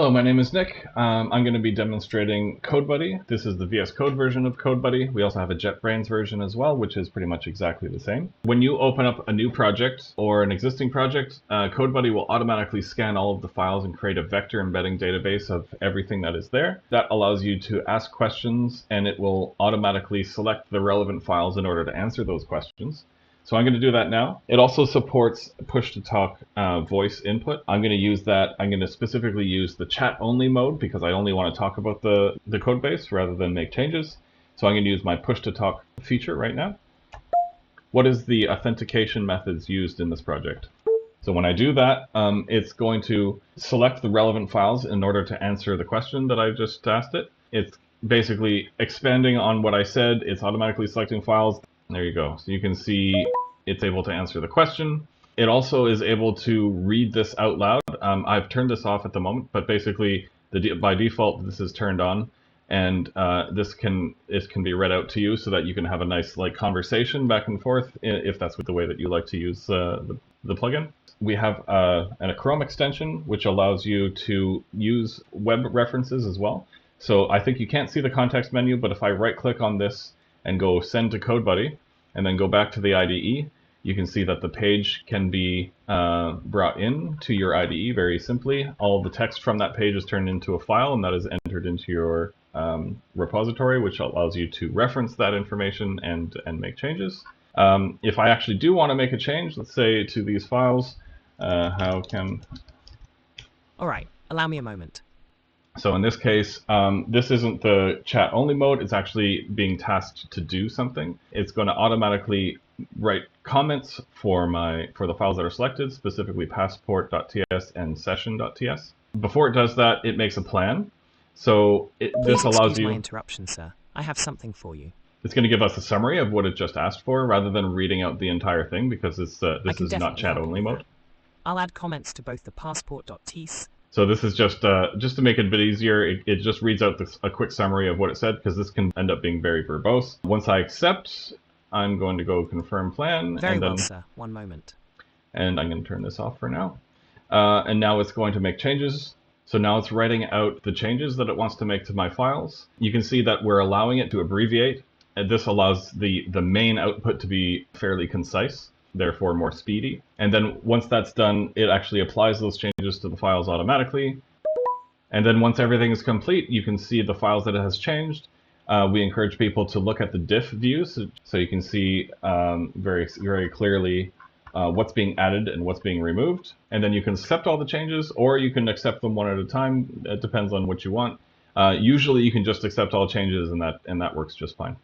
Hello, my name is Nick. I'm going to be demonstrating Codebuddy. This is the VSCode version of Codebuddy. We also have a JetBrains version as well, which is pretty much exactly the same. When you open up a new project or an existing project, Codebuddy will automatically scan all of the files and create a vector embedding database of everything that is there. That allows you to ask questions, and it will automatically select the relevant files in order to answer those questions. So I'm going to do that now. It also supports push-to-talk voice input. I'm going to use that. I'm going to specifically use the chat-only mode because I only want to talk about the code base rather than make changes. So I'm going to use my push-to-talk feature right now. What is the authentication methods used in this project? So when I do that, it's going to select the relevant files in order to answer the question that I just asked it. It's basically expanding on what I said. It's automatically selecting files. There you go. So you can see it's able to answer the question. It also is able to read this out loud. I've turned this off at the moment, but basically by default this is turned on, and this can be read out to you so that you can have a nice conversation back and forth if that's the way that you like to use the plugin. We have a Chrome extension which allows you to use web references as well. So I think you can't see the context menu, but if I right click on this and go send to Codebuddy, and then go back to the IDE, you can see that the page can be brought in to your IDE very simply. All of the text from that page is turned into a file, and that is entered into your repository, which allows you to reference that information and make changes. If I actually do want to make a change, let's say to these files, how can... All right, allow me a moment. So in this case, this isn't the chat-only mode. It's actually being tasked to do something. It's going to automatically write comments for the files that are selected, specifically passport.ts and session.ts. Before it does that, it makes a plan. So this allows you... Excuse my interruption, sir. I have something for you. It's going to give us a summary of what it just asked for, rather than reading out the entire thing, because this is not chat-only mode. I'll add comments to both the passport.ts. So this is just to make it a bit easier, it just reads out a quick summary of what it said, because this can end up being very verbose. Once I accept, I'm going to go confirm plan. Very well, sir. One moment. And I'm going to turn this off for now. And now it's going to make changes. So now it's writing out the changes that it wants to make to my files. You can see that we're allowing it to abbreviate. And this allows the main output to be fairly concise, therefore more speedy. And then once that's done, it actually applies those changes to the files automatically. And then once everything is complete, you can see the files that it has changed. We encourage people to look at the diff views so you can see very, very clearly what's being added and what's being removed. And then you can accept all the changes, or you can accept them one at a time. It depends on what you want. Usually you can just accept all changes, and that works just fine.